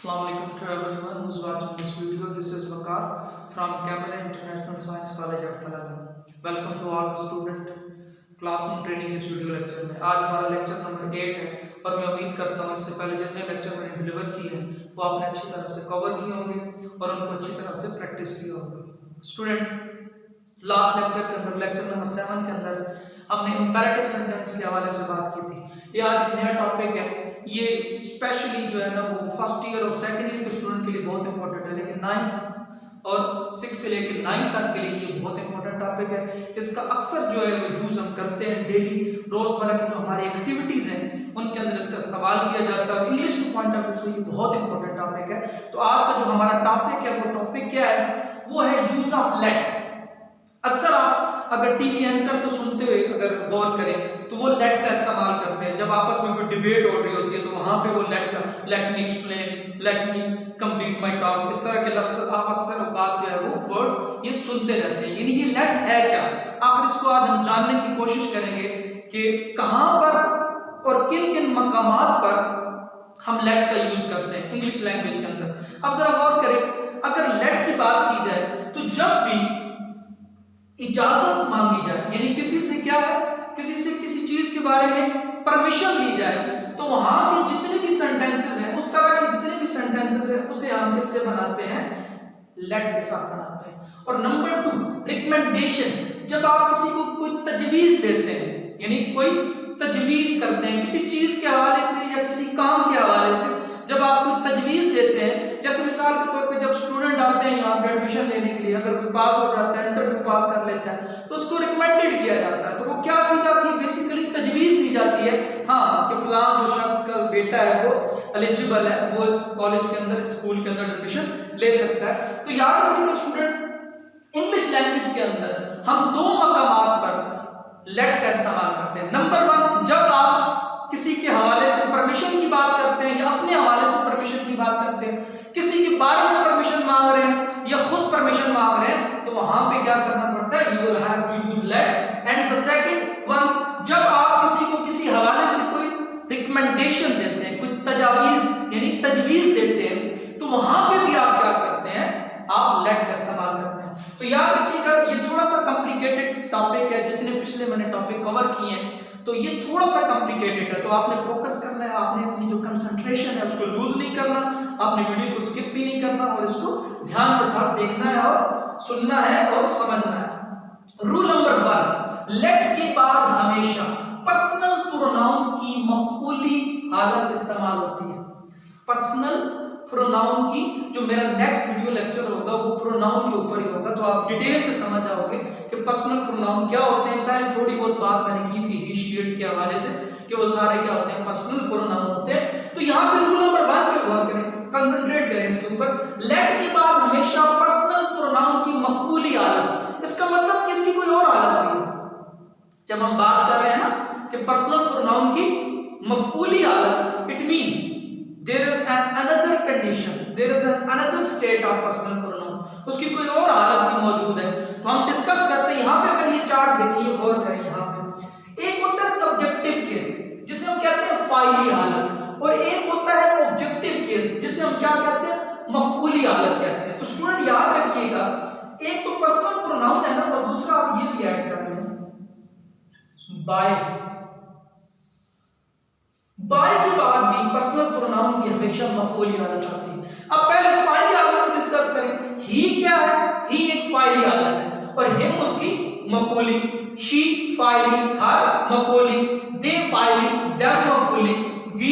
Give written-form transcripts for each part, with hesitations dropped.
Assalamu alaikum to everyone who's watching this video. This is Vakar from Camera International Science College at Talaga. Welcome to all the student classroom training इस video lecture में। आज हमारा lecture number 8 है और मैं उम्मीद करता हूँ इससे पहले जितने लेक्चर मैंने डिलीवर किए हैं वो आपने अच्छी तरह से कवर किए होंगे और उनको अच्छी तरह से प्रैक्टिस किए होंगे। स्टूडेंट लास्ट लेक्चर के अंदर लेक्चर नंबर 7 के अंदर हमने इंपैरेटिव सेंटेंस के हवाले से बात की थी। ये आज एक नया टॉपिक है, ये स्पेशली जो है ना वो फर्स्ट ईयर और सेकंड ईयर के स्टूडेंट के लिए बहुत इंपॉर्टेंट है, लेकिन 9th और 6 से लेकर 9 तक के लिए ये बहुत इंपॉर्टेंट टॉपिक है। इसका अक्सर जो है वो यूज हम करते हैं डेली रोजमर्रा की जो हमारी एक्टिविटीज हैं उनके अंदर इसका इस्तेमाल किया जाता है और इंग्लिश के पॉइंट ऑफ व्यू से ये बहुत इंपॉर्टेंट टॉपिक है। तो आज का जो हमारा टॉपिक है वो टॉपिक क्या है, वो है यूज ऑफ लेट। अक्सर आप अगर टीवी एंकर को सुनते हुए अगर गौर करें तो वो लेट का इस्तेमाल करते हैं। जब आपस में कोई डिबेट हो रही होती है तो वहां पे वो लेट का, let me explain, let me complete my talk, इस तरह के लफ्ज आप अक्सर औकात जो है वो वर्ड ये सुनते रहते हैं। यानी ये लेट है क्या, आखिर इसको आज हम जानने की कोशिश करेंगे कि कहां पर और किन किन मकामात पर हम लेट का यूज करते हैं इंग्लिश लैंग्वेज के अंदर। अब जरा गौर करें, अगर लेट की बात की जाए तो जब भी इजाजत मांगी जाए, यानी किसी से क्या है, किसी से किसी चीज के बारे में परमिशन ली जाए, तो वहां के जितने भी सेंटेंसेस हैं, उस तरह के जितने भी सेंटेंसेस हैं उसे हम किससे बनाते हैं, लेट के साथ बनाते हैं। और नंबर 2 रिकमेंडेशन, जब आप किसी को कोई तजवीज देते हैं, यानी कोई तजवीज करते हैं किसी चीज के हवाले से या किसी काम के हवाले से, जब आप कोई तजवीज देते हैं, जैसे मिसाल के तौर पे जब स्टूडेंट आते हैं यहाँ पे एडमिशन लेने के लिए, अगर कोई पास हो जाता है, इंटरव्यू पास कर लेता है, तो उसको रिकमेंडेड किया जाता है। तो वो क्या की जाती है, बेसिकली तजवीज दी जाती है, हाँ कि फलां जो शख्स का बेटा है वो एलिजिबल है, वो इस कॉलेज के अंदर, स्कूल के अंदर एडमिशन ले सकता है। तो याद रखिएगा स्टूडेंट, इंग्लिश लैंग्वेज के अंदर हम 2 मकामात पर लेट का इस्तेमाल करते हैं। नंबर 1, जब आप किसी के हवाले से परमिशन की बात करते हैं या अपने हवाले से परमिशन की बात करते हैं, किसी के बारे में परमिशन मांग रहे हैं या खुद परमिशन मांग रहे हैं, तो वहां पे क्या करना पड़ता है, you will have to use let. And the second one, जब आप किसी को किसी हवाले से कोई रिकमेंडेशन देते हैं, कोई तजावीज यानी तजवीज देते हैं, तो वहां पे भी आप क्या करते हैं, आप लेट का इस्तेमाल करते हैं। तो याद रखिएगा ये थोड़ा सा कॉम्प्लिकेटेड टॉपिक है, जितने पिछले मैंने टॉपिक कवर किए हैं तो ये थोड़ा सा कॉम्प्लिकेटेड है, तो आपने फोकस करना है, आपने अपनी जो कंसंट्रेशन है उसको लूज नहीं करना, आपने वीडियो को स्किप भी नहीं करना और इसको ध्यान के साथ देखना है और सुनना है और समझना है। रूल नंबर 1, लेट के बाद हमेशा पर्सनल प्रोनाउन की मफऊली हालत इस्तेमाल होती है। पर्सनल प्रोनाउन की, जो मेरा नेक्स्ट वीडियो लेक्चर होगा वो प्रोनाउन के ऊपर ही होगा, तो आप डिटेल से समझ जाओगे कि पर्सनल प्रोनाउन क्या होते हैं। पहले थोड़ी बहुत बात मैंने की थी ही शी इट के हवाले से कि वो सारे क्या होते हैं, पर्सनल प्रोनाउन होते हैं। तो यहाँ पे रूल नंबर 1 पे गौर करें, कंसंट्रेट करें इसके ऊपर। लेट के बाद हमेशा पर्सनल प्रोनाउन की मफऊली हालत, इसका मतलब कि इसकी कोई और हालत नहीं है। जब हम बात कर रहे हैं ना कि पर्सनल प्रोनाउन की मफऊली हालत, it mean there is another condition, there is another state of personal pronoun, उसकी कोई और हालत भी मौजूद है। तो हम डिस्कस करते हैं। यहाँ पे अगर ये चार्ट देखिए, गौर करें, यहाँ पे एक होता है सब्जेक्टिव केस जिसे हम कहते हैं फाइली हालत, और एक होता है ऑब्जेक्टिव केस जिसे हम क्या कहते हैं, मफऊली हालत कहते हैं। तो स्टूडेंट याद रखिएगा, एक तो पर्सनल प्रोनाउन है ना, और दूसरा आप ये भी ऐड कर लें बाय। बाय के बाद भी पर्सनल प्रोनाउन की हमेशा मफऊली हालत आती है। अब पहले फाइली हालत डिस्कस करें। ही क्या है, ही एक फाइली हालत है और हिम उसकी मफऊली, शी फाइली, हर मफऊली, दे फाइली, देम मफऊली, वी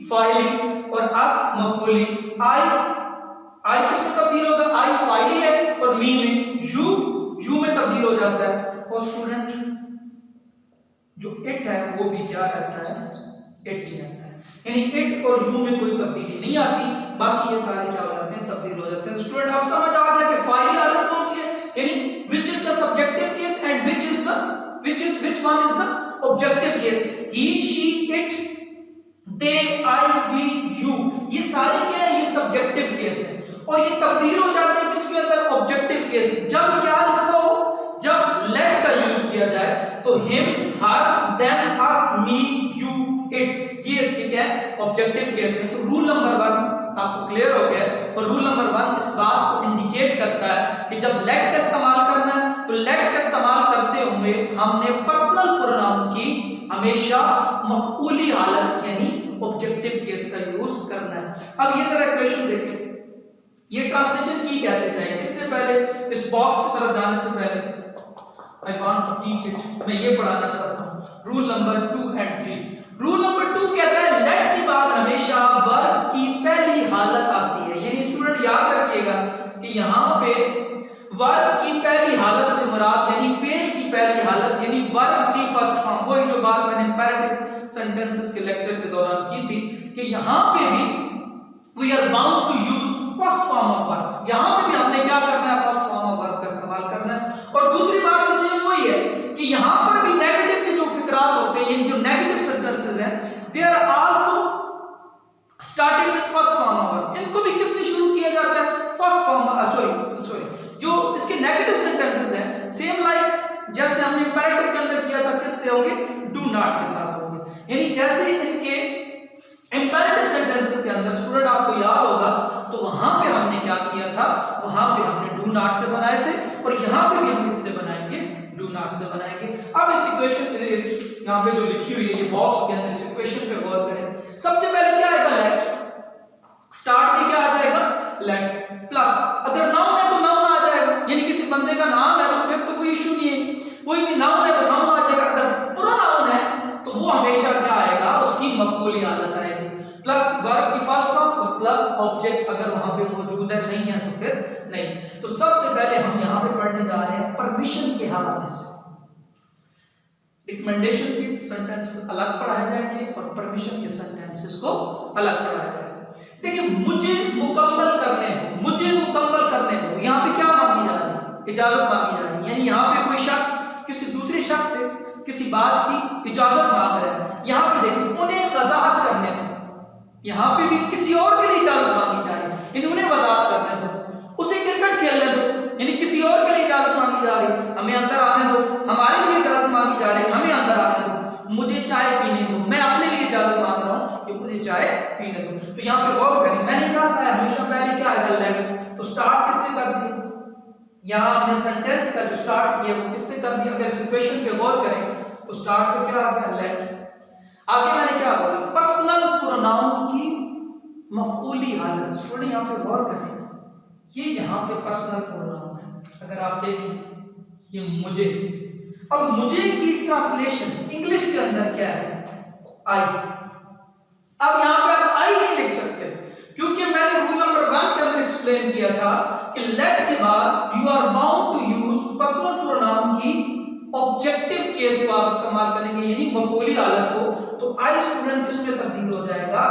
फाइली और अस मफऊली। आई किस में तब्दील होगा, आई फाइली है और मी में, यू में तब्दील हो जाता है। और स्टूडेंट जो इट है वो भी क्या रहता है, इट ही रहता है, यानी इट और यू में कोई तब्दीली नहीं आती, बाकी ये सारे क्या हो जाते हैं, तब्दील हो जाते हैं। स्टूडेंट आप समझ आ गया कि फाइली हालत कौन सी है, यानी which is the subjective case and which one is the objective case. He, she, it, they, I, we, you, ये सारे क्या है, ये सब्जेक्टिव केस है और ये तब्दील हो जाते हैं किसके अंदर, ऑब्जेक्टिव केस। जब क्या लिखा हो, जब लेट का यूज किया जाए तो him, her, them, us, me, you, it, ये इसके क्या है, ऑब्जेक्टिव केस है। तो रूल नंबर 1 आपको क्लियर हो गया है। और रूल नंबर 1 इस बात को इंडिकेट करता है कि जब लेट का इस्तेमाल करना है तो लेट का इस्तेमाल करते हुए हमने पर्सनल प्रोनाउन की हमेशा मफऊली हालत यानी ऑब्जेक्टिव केस का यूज करना है। अब ये जरा क्वेश्चन देखें, ये ट्रांसलेशन की कैसे जाए। इससे पहले इस बॉक्स की तरफ जाने से पहले I want to teach it, मैं ये पढ़ाना चाहता हूँ रूल नंबर 2 और 3। रूल नंबर 2 कहता है लेट के बाद हमेशा वर्ब की पहली हालत आती है, यानी स्टूडेंट याद रखिएगा कि यहाँ पे वर्ब की पहली हालत से मुराद यानी फेल की पहली हालत यानी वर्ब की फर्स्ट फॉर्म, वही जो बात मैंने इंपेरेटिव सेंटेंसेस के लेक्चर के दौरान की थी कि यहाँ पे भी we are bound to use first form of verb. यहाँ पे भी हमने क्या करना है, फर्स्ट फॉर्म ऑफ वर्ब का इस्तेमाल करना है। और दूसरी बात भी सेम वही है कि यहाँ पर भी नेगेटिव के जो फिक्रात होते हैं, ये जो नेगेटिव सेंटेंसेस हैं, they are also started with first form of verb. इनको भी किससे शुरू किया जाता है, फर्स्ट फॉर्म सॉरी जो इसके नेगेटिव सेंटेंसेस हैं सेम लाइक जैसे हमने इंपेरेटिव के अंदर किया था, किससे होंगे, डू नॉट के साथ होंगे। यानी जैसे इनके इंपेरेटिव सेंटेंसेस के अंदर स्टूडेंट आपको याद होगा तो वहां पे हमने क्या किया था, वहां पे हमने डू नॉट से बनाए थे और यहाँ पे भी हम किससे बनाएंगे, डू नॉट से बनाएंगे। अब इस इक्वेशन यहाँ पे जो लिखी हुई है ये बॉक्स के अंदर इस इक्वेशन पे गौर करें। सबसे पहले क्या आएगा, लेट। स्टार्ट में क्या आ जाएगा, लेट प्लस अगर नाउन है तो नाउन आ जाएगा, यानी किसी बंदे का नाम है तो फिर तो कोई इशू नहीं है, कोई भी नाउन है तो नाउन आ जाएगा। अगर प्रोनाउन है तो वो हमेशा क्या आएगा, उसकी मफऊली हालत आएगी प्लस वर्ब की फर्स्ट फॉर्म और प्लस ऑब्जेक्ट अगर वहां पे मौजूद है, नहीं है तो फिर नहीं। तो सबसे पहले हम यहां पे पढ़ने जा रहे हैं परमिशन के हवाले से। रिकमेंडेशन के सेंटेंसेस अलग पढ़ाए जाएंगे और परमिशन के सेंटेंसेस को अलग पढ़ाया जाएगा। देखिए मुझे मुकम्मल करने दो, मुझे मुकम्मल करने दो, यहाँ पे क्या मांगी जा रही है, इजाजत मांगी जा रही है। यानी यहाँ पे कोई शख्स किसी दूसरे शख्स से किसी बात की इजाजत मांग रहा है। यहाँ पे देखिए उन्हें वजाहत करने दो, यहाँ पे भी किसी और के लिए इजाजत मांगी जा रही है, इन्हें वजाहत करने दो। उसे क्रिकेट खेलने दो, यानी किसी और के लिए इजाजत मांगी जा रही है, हमें अंदर आने दो। हमारे लिए इजाजत मांगी जा रही है, हमें अंदर आने दो। मुझे चाय पीने दो, मैं अपने लिए इजाजत मांग रहा हूँ कि मुझे चाय पीने दो। तो यहाँ पे गौर करें, मैंने क्या कहा है, हमेशा पहले क्या आएगा, लेट। तो स्टार्ट किससे कर दिया, यहाँ हमने सेंटेंस का जो स्टार्ट किया वो किससे कर दिया। अगर सिचुएशन पे गौर करें तो स्टार्ट पे क्या आ गया, लेट। आगे मैंने क्या बोला, पर्सनल प्रोनाउन की मफऊली हालत। स्टूडेंट यहाँ पे गौर करें, ये यहाँ पे पर्सनल प्रोनाउन है। अगर आप देखें ये मुझे, अब मुझे की ट्रांसलेशन इंग्लिश के अंदर क्या है, आई। अब यहाँ पे आप आई नहीं लिख सकते क्योंकि मैंने रूल नंबर 1 के अंदर एक्सप्लेन किया था कि लेट के बाद you are bound to use personal pronoun की ऑब्जेक्टिव केस को आप इस्तेमाल करेंगे, यानी मफऊली हालत को। तो आई स्टूडेंट किसमें तब्दील हो जाएगा,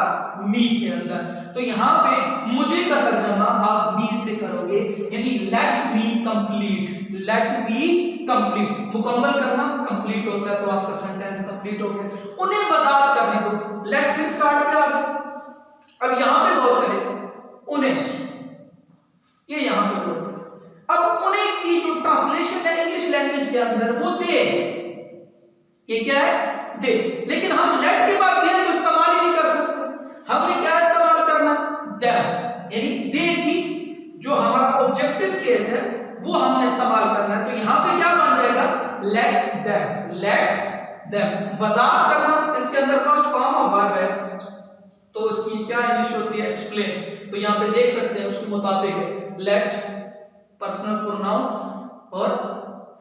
मी के अंदर। तो यहाँ पे मुझे का तर्जुमा आप मी से करोगे, यानी let me complete, let me complete. मुकम्मल करना कंप्लीट होता है तो आपका सेंटेंस कंप्लीट हो गया। उन्हें वजाहत करने को लेट के स्टार्ट पे आ गया। अब यहाँ पे गौर करें, उन्हें, ये यहाँ पे गौर करें। अब उन्हें की जो ट्रांसलेशन है इंग्लिश लैंग्वेज के अंदर वो दे, ये क्या है, दे। लेकिन हम लेट के बाद दे तो इस्तेमाल ही नहीं कर सकते, हमने क्या इस्तेमाल करना, देम, यानी दे की जो हमारा ऑब्जेक्टिव केस है वो हमने इस्तेमाल करना है। तो यहाँ पे क्या बन जाएगा, लेट देम, लेट देम। वजाहत करना, इसके अंदर फर्स्ट फॉर्म ऑफ वर्ब है तो उसकी क्या इंग्लिश होती है, एक्सप्लेन। तो यहाँ पे देख सकते हैं उसके मुताबिक है लेट पर्सनल प्रोनाउन और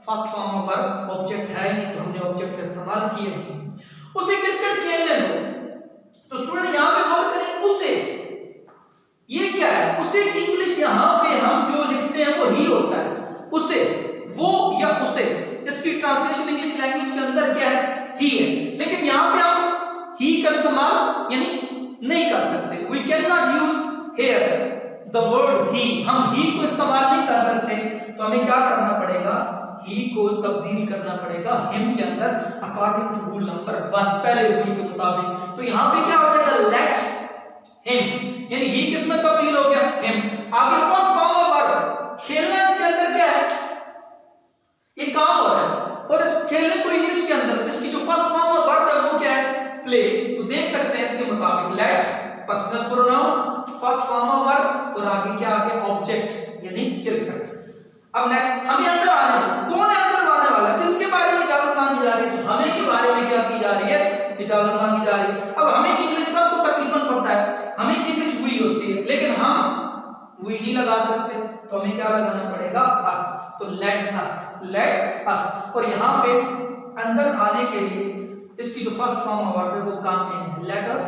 first form of verb object है नहीं, तो हमने ऑब्जेक्ट का इस्तेमाल किया है। उसे क्रिकेट खेलने दो, तो स्टूडेंट यहां पे गौर करें, उसे, ये क्या है, उसे इंग्लिश यहां पे हम जो लिखते हैं वो ही होता है, उसे, वो या उसे। इसकी ट्रांसलेशन इंग्लिश लैंग्वेज के अंदर क्या है, ही है। लेकिन यहां पे हम ही का इस्तेमाल यानी नहीं कर सकते, we can not use here the word ही, हम ही को इस्तेमाल नहीं कर सकते। तो हमें क्या करना पड़ेगा, ही को तब्दील करना पड़ेगा हिम के अंदर अकॉर्डिंग टू रूल नंबर 1, पहले रूल के मुताबिक। तो यहाँ पे क्या हो जाएगा, लेट हिम, यानी ही किस में तब्दील हो गया, हिम। आगे फर्स्ट फॉर्म ऑफ वर्ब, खेलना इसके अंदर क्या है, ये काम हो रहा है, और इस खेलने को इंग्लिश के अंदर इसकी जो फर्स्ट फॉर्म ऑफ वर्ब है वो क्या है, प्ले। तो देख सकते हैं इसके मुताबिक let personal pronoun first form of verb और आगे क्या आ गया ऑब्जेक्ट यानी क्रिकेट। अब नेक्स्ट हमें अंदर आने दो, कौन है अंदर आने वाला, किसके बारे में इजाजत मांगी जा रही है, हमें के बारे में क्या की जा रही है, इजाजत मांगी जा रही है। अब हमें की इंग्लिश सबको तकरीबन पता है, हमें की इंग्लिश हुई होती है, लेकिन हम हुई नहीं लगा सकते, तो हमें क्या लगाना पड़ेगा अस, तो लेट अस। और यहाँ पे अंदर आने के लिए इसकी जो फर्स्ट फॉर्म ऑफ वर्ब है वो कम इन है, लेट अस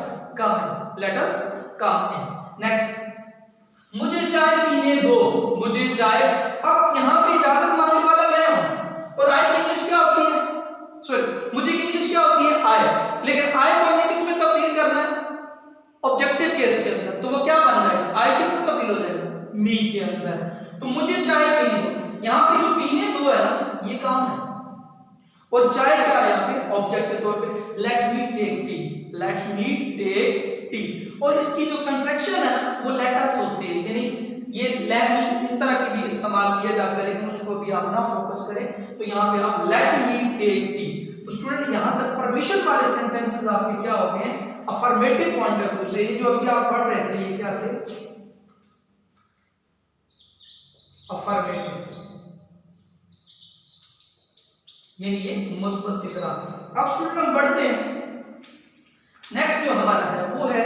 कम इन। नेक्स्ट मुझे चाय पीने दो, मुझे चाय, अब यहाँ पे इजाजत मांगने वाला मैं हूं, और आई की इंग्लिश क्या होती है, सॉरी मुझे की इंग्लिश क्या होती है आई, लेकिन आई को हमने किस में तब्दील करना है, ऑब्जेक्टिव केस के अंदर, तो वो क्या बन जाएगा, आई किस में तब्दील हो जाएगा, मी के अंदर। तो मुझे चाय पीने दो, यहाँ पे जो पीने दो है ना ये काम है, और चाय क्या है यहाँ पे ऑब्जेक्ट के तौर पे, लेट मी टेक टी, और इसकी जो कंट्रैक्शन है ना वो लेट अस होती है, यानी ये लेट मी इस तरह की भी इस्तेमाल किया जाता है, लेकिन उसको भी आप ना फोकस करें, तो यहाँ पे आप लेट मी टेक टी। तो स्टूडेंट यहाँ तक परमिशन वाले सेंटेंसेस आपके क्या हो गए हैं, अफर्मेटिव पॉइंट ऑफ व्यू से, ये जो अभी आप पढ़ रहे थे ये क्या थे, अफर्मेटिव, ये मुस्बत फिक्रा। अब स्टूडेंट हम बढ़ते हैं, नेक्स्ट जो हमारा है वो है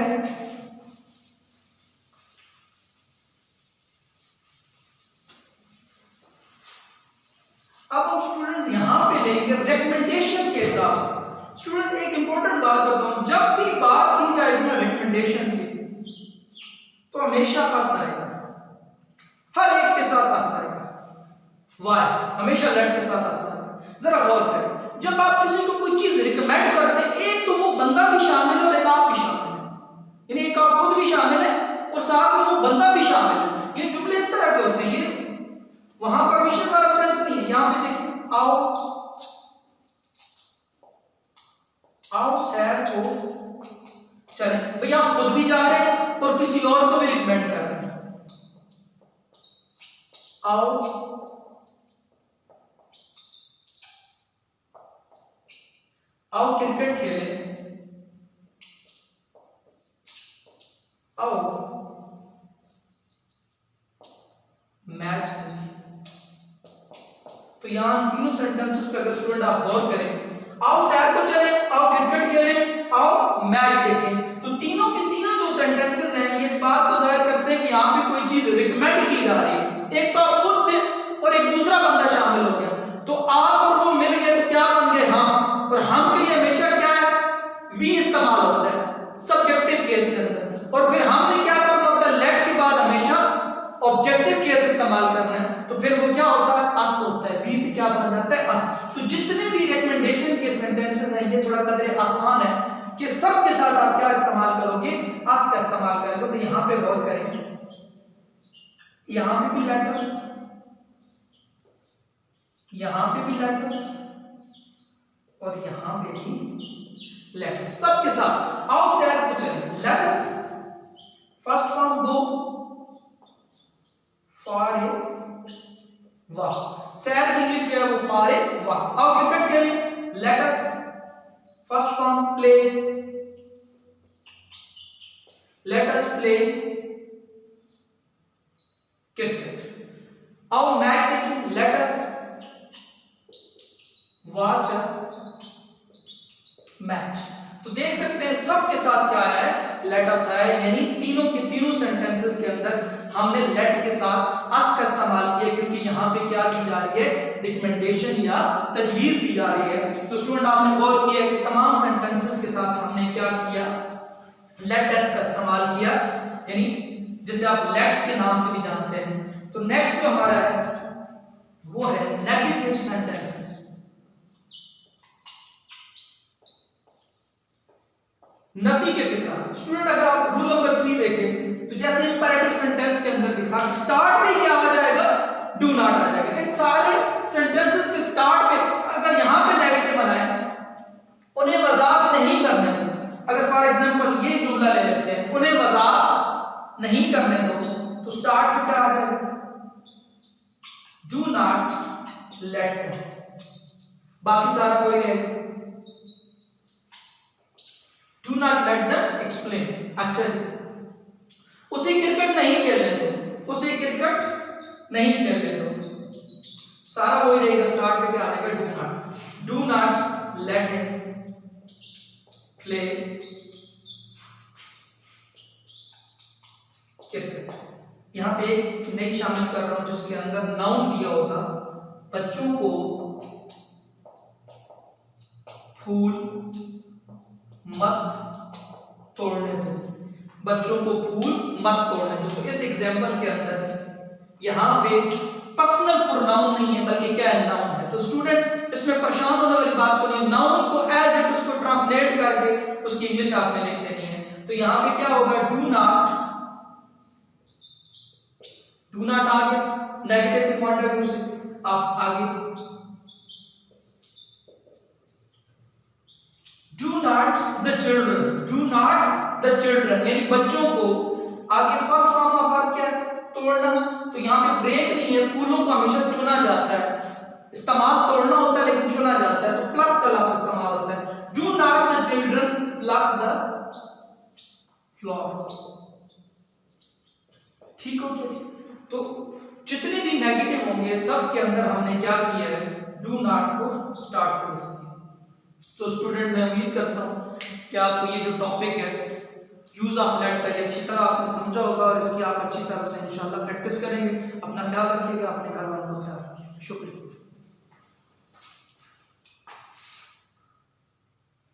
अब हम स्टूडेंट यहां पे लेंगे रिकमेंडेशन के हिसाब से। स्टूडेंट एक इंपॉर्टेंट बात बताऊं, जब भी बात की जाएगी ना रिकमेंडेशन की तो हमेशा अस आएगा, हर एक के साथ अस आएगा, वाई हमेशा लेट के साथ अस आएगा। जरा गौर करें, जब आप किसी को कोई चीज रिकमेंड करते हैं, एक तो वो बंदा भी शामिल है और एक आप भी शामिल है, यानी एक आप खुद भी शामिल है और साथ में वो बंदा भी शामिल है। ये जुमले इस तरह के होते हैं, ये वहां परमिशन वाला सेंस नहीं है। यहां पे देखिए, आओ सैर को चले, भैया आप खुद भी जा रहे हैं और किसी और को भी रिकमेंड कर रहे हैं, आओ क्रिकेट खेलें, आओ मैच खेलें। तो यहां तीनों सेंटेंसेस पे अगर स्टूडेंट आप गौर करें, आओ सैर को चलें, आओ क्रिकेट खेलें, आओ मैच देखें, तो तीनों के तीनों जो सेंटेंसेस हैं ये इस बात को जाहिर करते हैं कि यहां पे कोई चीज रिकमेंड की जा रही है। एक तो आप खुद थे और एक दूसरा बंदा शामिल हो गया, तो आप और वो मिल गए तो क्या बन गए हम, और हम के लिए हमेशा क्या है, वी इस्तेमाल होता है सब्जेक्टिव केस के अंदर, और फिर हमने क्या करना होता है, लेट के बाद हमेशा ऑब्जेक्टिव केस इस्तेमाल करना है, तो फिर वो क्या होता है, अस होता है, वी से क्या बन जाता है, अस। तो जितने भी रिकमेंडेशन के सेंटेंसेस हैं ये थोड़ा कदरे आसान है कि सबके साथ आप क्या इस्तेमाल करोगे, अस का इस्तेमाल करोगे। तो यहां पे गौर करेंगे, यहां पे भी लेट अस, यहां पे भी लेट अस, और यहां पे भी लेट अस, सबके साथ। आओ सैर को चलें, let us, first form go, for a walk, सैर की इंग्लिश क्या है वो फॉर ए वॉक। आओ क्रिकेट खेलें, let us, first form play, let us play cricket. आओ मैच देखें, लेट अस वॉच मैच। तो देख सकते हैं सबके साथ क्या आया है, लेट अस आया, यानी तीनों के तीनों सेंटेंसेस के अंदर हमने लेट के साथ अस का इस्तेमाल किया, क्योंकि यहाँ पे क्या दी जा रही है, रिकमेंडेशन या तजवीज दी जा रही है। तो स्टूडेंट आपने गौर किया कि तमाम सेंटेंसेस के साथ हमने क्या किया, लेट अस का इस्तेमाल किया, यानी जिसे आप लेट्स के नाम से भी जानते हैं। तो नेक्स्ट जो हमारा है वो है नेगेटिव सेंटेंसेस। नफी के फिक्रा। स्टूडेंट अगर आप रूल नंबर 3 देखें तो जैसे इंपेरेटिव सेंटेंस के अंदर भी था, स्टार्ट में क्या आ जाएगा, डू नॉट आ जाएगा। इन सारे सेंटेंसेस के स्टार्ट पे अगर यहां पे नेगेटिव बनाए, उन्हें मजाक नहीं करने दो। अगर फॉर एग्जांपल ये जुमला ले लेते हैं, उन्हें मजाक नहीं करने दो, तो स्टार्ट में क्या आ जाएगा, डू नॉट लेट देम, बाकी सारा कोई रहेगा, do not let them explain. अच्छा जी, उसे क्रिकेट नहीं खेलने दो, उसे क्रिकेट नहीं खेलने दो। सारा वही रहेगा, स्टार्ट में क्या आएगा, do not let him play cricket. यहां पे एक नई शामिल कर रहा हूं जिसके अंदर नाउन दिया होगा, बच्चों को फूल मत तोड़ने दो, बच्चों को फूल मत तोड़ने दो। तो इस एग्जांपल के अंदर यहां पे पर्सनल प्रोनाउन नहीं है बल्कि क्या है, नाउन है। तो स्टूडेंट इसमें परेशान होने वाली बात को नहीं, नाउन को एज इट उसको ट्रांसलेट करके उसकी इंग्लिश आपने लिख देनी है। तो यहां पे क्या होगा, डू नॉट आ गया नेगेटिव के पॉइंट ऑफ व्यू से। आप आगे डू नॉट द चिल्ड्रन यानी बच्चों को, आगे फर्स्ट फॉर्म ऑफ वर्ब क्या है, तोड़ना। तो यहाँ पे ब्रेक नहीं है, फूलों को हमेशा चुना जाता है, इस्तेमाल तोड़ना होता है लेकिन चुना जाता है, तो प्लक का लफ्ज इस्तेमाल होता है। Do not the children plug the flower. ठीक हो गया। तो जितने भी नेगेटिव होंगे सब के अंदर हमने क्या किया है, डू नॉट को स्टार्ट कर दिया। तो स्टूडेंट मैं उम्मीद करता हूं कि आपको ये जो टॉपिक है यूज ऑफ लेट का ये अच्छी तरह आपने समझा होगा और इसकी आप अच्छी तरह से इंशाल्लाह प्रैक्टिस करेंगे। अपना ख्याल रखिएगा, अपने घर वालों का ख्याल रखिएगा। शुक्रिया।